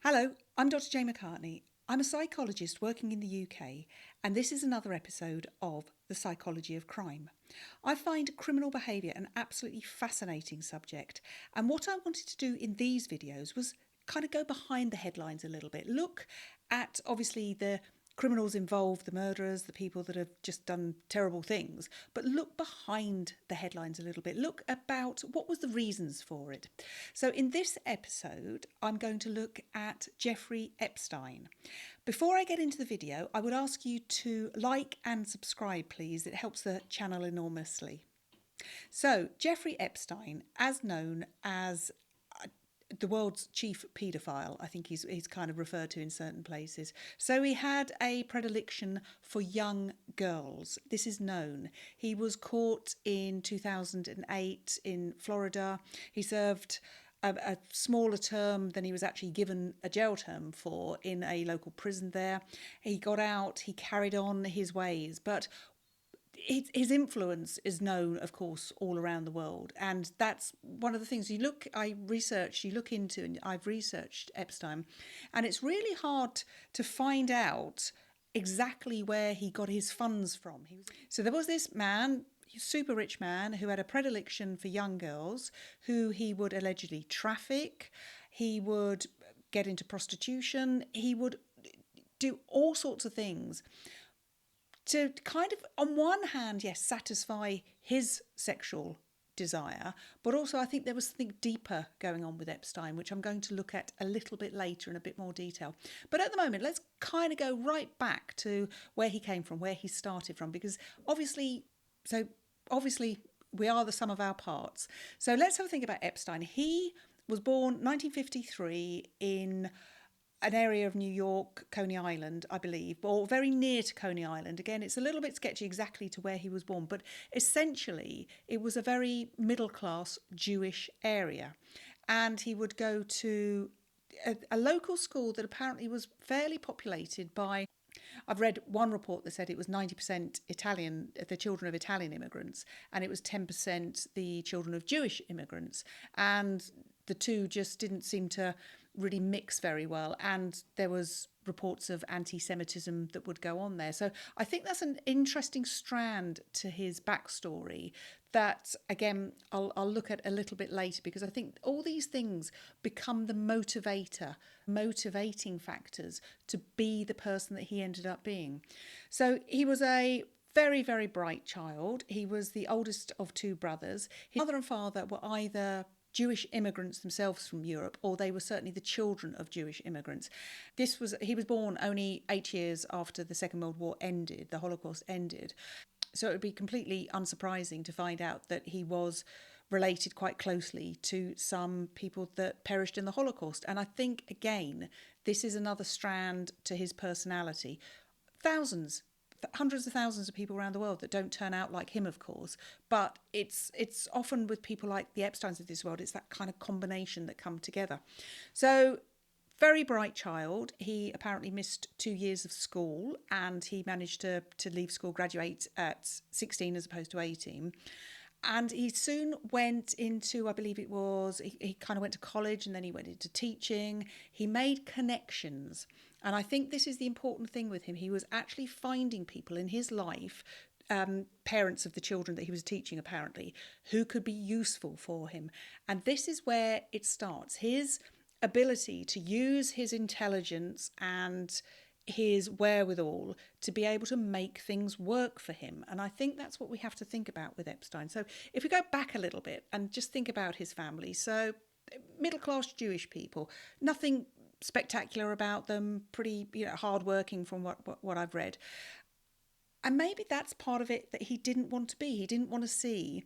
Hello, I'm Dr. Jane McCartney. I'm a psychologist working in the UK, and this is another episode of The Psychology of Crime. I find criminal behaviour an absolutely fascinating subject, and what I wanted to do in these videos was kind of go behind the headlines a little bit, look at obviously the criminals involved, the murderers, the people that have just done terrible things, but look behind the headlines a little bit. Look about what was the reasons for it. So in this episode, I'm going to look at Jeffrey Epstein. Before I get into the video, I would ask you to like and subscribe, please. It helps the channel enormously. So Jeffrey Epstein, as known as the world's chief paedophile, I think he's kind of referred to in certain places. So he had a predilection for young girls. This is known. He was caught in 2008 in Florida. He served a smaller term than he was actually given a jail term for in a local prison there. He got out, he carried on his ways, but his influence is known, of course, all around the world, and that's one of the things you look into, and I've researched Epstein, and it's really hard to find out exactly where he got his funds from. So there was this man, super rich man, who had a predilection for young girls, who he would allegedly traffic. He would get into prostitution. He would do all sorts of things to kind of, on one hand, yes, satisfy his sexual desire, but also I think there was something deeper going on with Epstein, which I'm going to look at a little bit later in a bit more detail. But at the moment, let's kind of go right back to where he came from, where he started from, because obviously we are the sum of our parts. So let's have a think about Epstein. He was born 1953 in an area of New York, Coney Island, I believe, or very near to Coney Island. Again, it's a little bit sketchy exactly to where he was born, but essentially it was a very middle-class Jewish area. And he would go to a local school that apparently was fairly populated by, I've read one report that said it was 90% Italian, the children of Italian immigrants, and it was 10% the children of Jewish immigrants. And the two just didn't seem to really mix very well, and there was reports of anti-Semitism that would go on there. So I think that's an interesting strand to his backstory that, again, I'll look at a little bit later, because I think all these things become the motivating factors to be the person that he ended up being. So he was a very, very bright child. He was the oldest of two brothers. His mother and father were either Jewish immigrants themselves from Europe, or they were certainly the children of Jewish immigrants. He was born only 8 years after the Second World War ended, the Holocaust ended. So it would be completely unsurprising to find out that he was related quite closely to some people that perished in the Holocaust. And I think, again, this is another strand to his personality. Hundreds of thousands of people around the world that don't turn out like him, of course, but it's often with people like the Epsteins of this world, it's that kind of combination that come together. So very bright child. He apparently missed 2 years of school, and he managed to leave school, graduate at 16 as opposed to 18. And he soon went into, I believe it was, he kind of went to college, and then he went into teaching. He made connections. And I think this is the important thing with him. He was actually finding people in his life, parents of the children that he was teaching apparently, who could be useful for him. And this is where it starts. His ability to use his intelligence and his wherewithal to be able to make things work for him. And I think that's what we have to think about with Epstein. So if we go back a little bit and just think about his family. So middle-class Jewish people, nothing spectacular about them, pretty hard-working from what I've read. And maybe that's part of it that he didn't want to be. He didn't want to see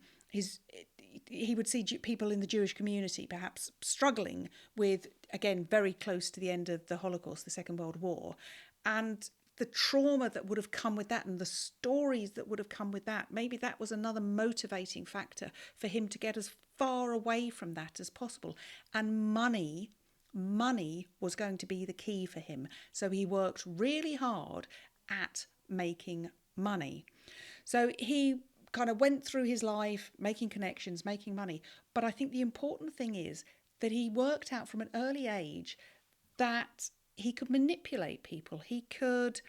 he would see people in the Jewish community perhaps struggling with, again, very close to the end of the Holocaust, the Second World War, and the trauma that would have come with that and the stories that would have come with that. Maybe that was another motivating factor for him to get as far away from that as possible. And money was going to be the key for him. So he worked really hard at making money. So he kind of went through his life making connections, making money. But I think the important thing is that he worked out from an early age that he could manipulate people. He could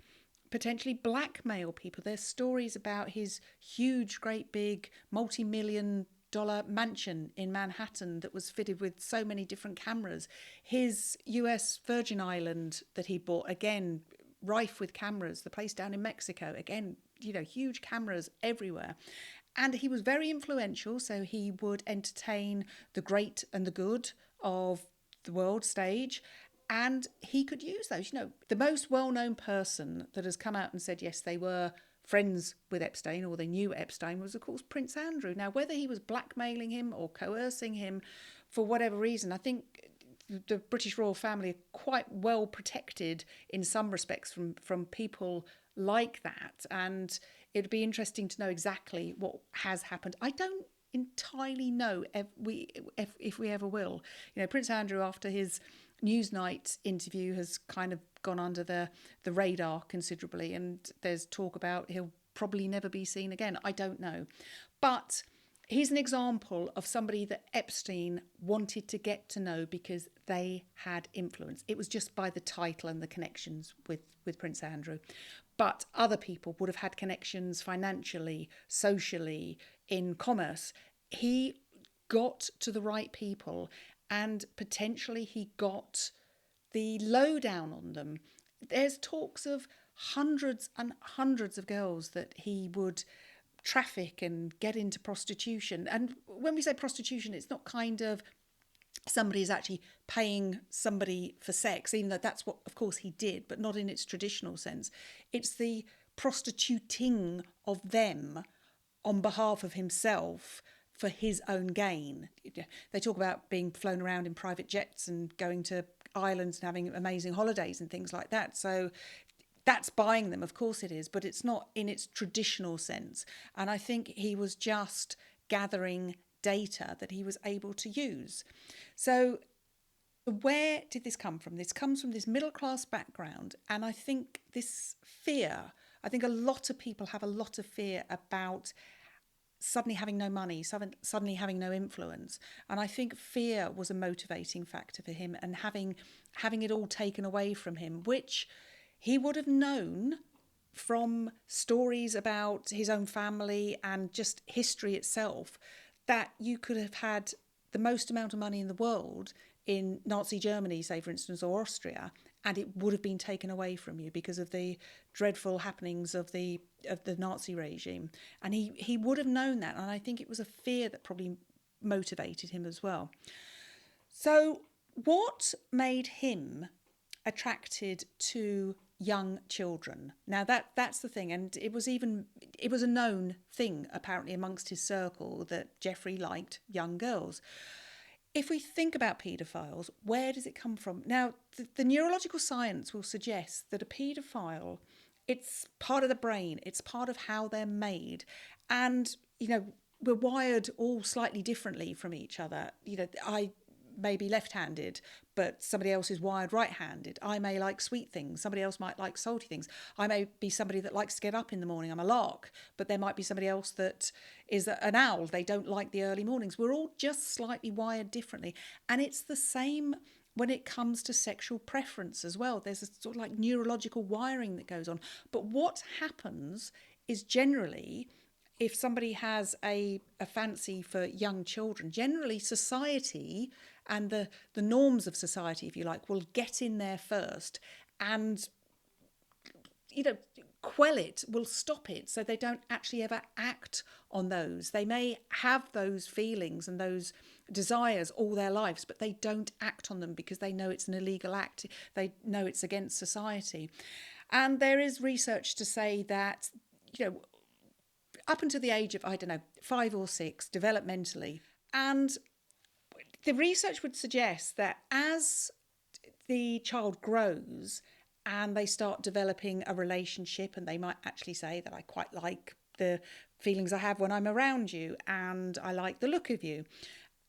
potentially blackmail people. There's stories about his huge, great big, multi-million-dollar mansion in Manhattan that was fitted with so many different cameras. His US Virgin Island that he bought, again, rife with cameras. The place down in Mexico, again, huge cameras everywhere. And he was very influential, so he would entertain the great and the good of the world stage. And he could use those. The most well-known person that has come out and said, yes, they were friends with Epstein or they knew Epstein was, of course, Prince Andrew. Now, whether he was blackmailing him or coercing him for whatever reason, I think the British royal family are quite well protected in some respects from people like that. And it'd be interesting to know exactly what has happened. I don't entirely know if we ever will. Prince Andrew, after his Newsnight interview, has kind of gone under the radar considerably, and there's talk about he'll probably never be seen again. I don't know. But he's an example of somebody that Epstein wanted to get to know because they had influence. It was just by the title and the connections with Prince Andrew. But other people would have had connections financially, socially, in commerce. He got to the right people, and potentially he got the lowdown on them. There's talks of hundreds and hundreds of girls that he would traffic and get into prostitution. And when we say prostitution, it's not kind of somebody is actually paying somebody for sex, even though that's what, of course, he did, but not in its traditional sense. It's the prostituting of them on behalf of himself for his own gain. They talk about being flown around in private jets and going to islands and having amazing holidays and things like that. So that's buying them, of course it is, but it's not in its traditional sense. And I think he was just gathering data that he was able to use. So where did this come from? This comes from this middle class background. And I think this fear, I think a lot of people have a lot of fear about suddenly having no money, suddenly having no influence. And I think fear was a motivating factor for him, and having it all taken away from him, which he would have known from stories about his own family and just history itself, that you could have had the most amount of money in the world in Nazi Germany, say, for instance, or Austria, and it would have been taken away from you because of the dreadful happenings of the Nazi regime. And he would have known that, and I think it was a fear that probably motivated him as well. So what made him attracted to young children? Now that's the thing, and it was a known thing apparently amongst his circle that Jeffrey liked young girls. If we think about paedophiles, where does it come from? Now, the neurological science will suggest that a paedophile, it's part of the brain, it's part of how they're made. And, we're wired all slightly differently from each other. I may be left-handed, but somebody else is wired right-handed. I may like sweet things. Somebody else might like salty things. I may be somebody that likes to get up in the morning. I'm a lark, but there might be somebody else that is an owl. They don't like the early mornings. We're all just slightly wired differently. And it's the same when it comes to sexual preference as well. There's a sort of like neurological wiring that goes on. But what happens is generally, if somebody has a fancy for young children, generally society and the norms of society, if you like, will get in there first and, quell it, will stop it, so they don't actually ever act on those. They may have those feelings and those desires all their lives, but they don't act on them because they know it's an illegal act. They know it's against society. And there is research to say that, up until the age of, 5 or 6, developmentally. And the research would suggest that as the child grows and they start developing a relationship, and they might actually say that I quite like the feelings I have when I'm around you and I like the look of you.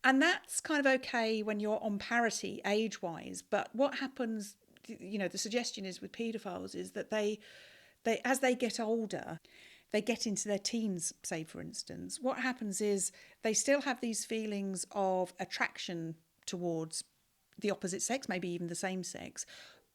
And that's kind of okay when you're on parity age-wise. But what happens, the suggestion is with paedophiles is that they as they get older, they get into their teens, say, for instance, what happens is they still have these feelings of attraction towards the opposite sex, maybe even the same sex,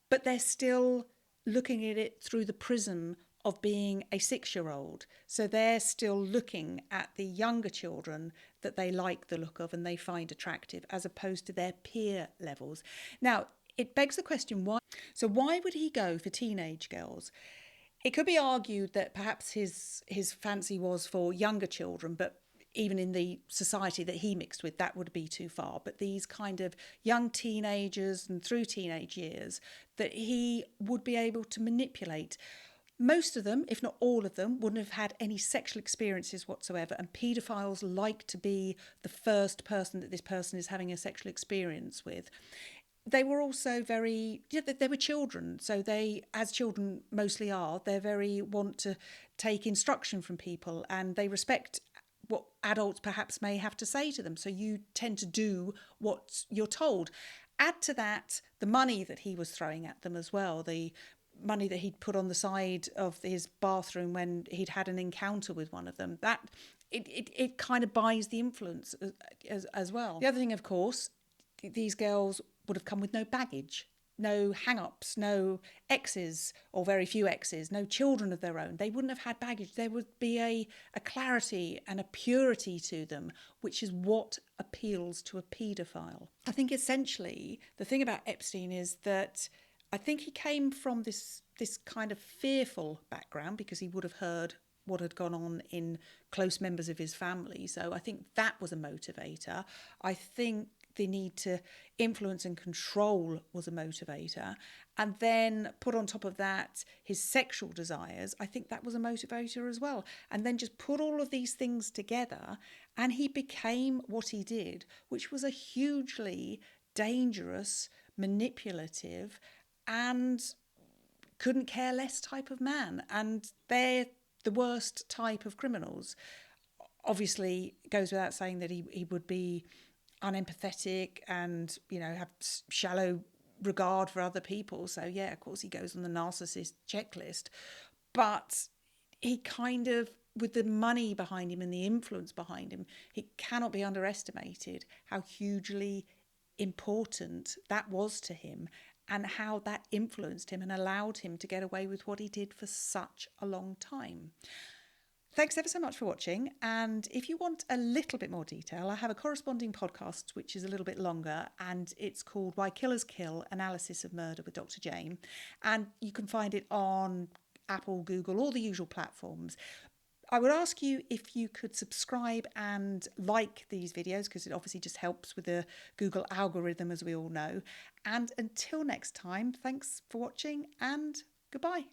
but they're still looking at it through the prism of being a 6-year-old. So they're still looking at the younger children that they like the look of and they find attractive, as opposed to their peer levels. Now, it begs the question, why? So why would he go for teenage girls? It could be argued that perhaps his fancy was for younger children, but even in the society that he mixed with, that would be too far. But these kind of young teenagers and through teenage years that he would be able to manipulate. Most of them, if not all of them, wouldn't have had any sexual experiences whatsoever. And paedophiles like to be the first person that this person is having a sexual experience with. They were also they were children. So they, as children mostly are, they're very want to take instruction from people and they respect what adults perhaps may have to say to them. So you tend to do what you're told. Add to that the money that he was throwing at them as well, the money that he'd put on the side of his bathroom when he'd had an encounter with one of them. That it kind of buys the influence as well. The other thing, of course, these girls would have come with no baggage, no hang-ups, no exes or very few exes, no children of their own. They wouldn't have had baggage. There would be a clarity and a purity to them, which is what appeals to a paedophile. I think essentially the thing about Epstein is that I think he came from this kind of fearful background because he would have heard what had gone on in close members of his family. So I think that was a motivator. I think the need to influence and control was a motivator. And then put on top of that his sexual desires, I think that was a motivator as well. And then just put all of these things together and he became what he did, which was a hugely dangerous, manipulative and couldn't care less type of man. And they're the worst type of criminals. Obviously, it goes without saying that he would be unempathetic and, have shallow regard for other people. So, yeah, of course, he goes on the narcissist checklist. But he kind of, with the money behind him and the influence behind him, it cannot be underestimated how hugely important that was to him and how that influenced him and allowed him to get away with what he did for such a long time. Thanks ever so much for watching. And if you want a little bit more detail, I have a corresponding podcast, which is a little bit longer, and it's called Why Killers Kill, Analysis of Murder with Dr. Jane. And you can find it on Apple, Google, all the usual platforms. I would ask you if you could subscribe and like these videos, because it obviously just helps with the Google algorithm, as we all know. And until next time, thanks for watching and goodbye.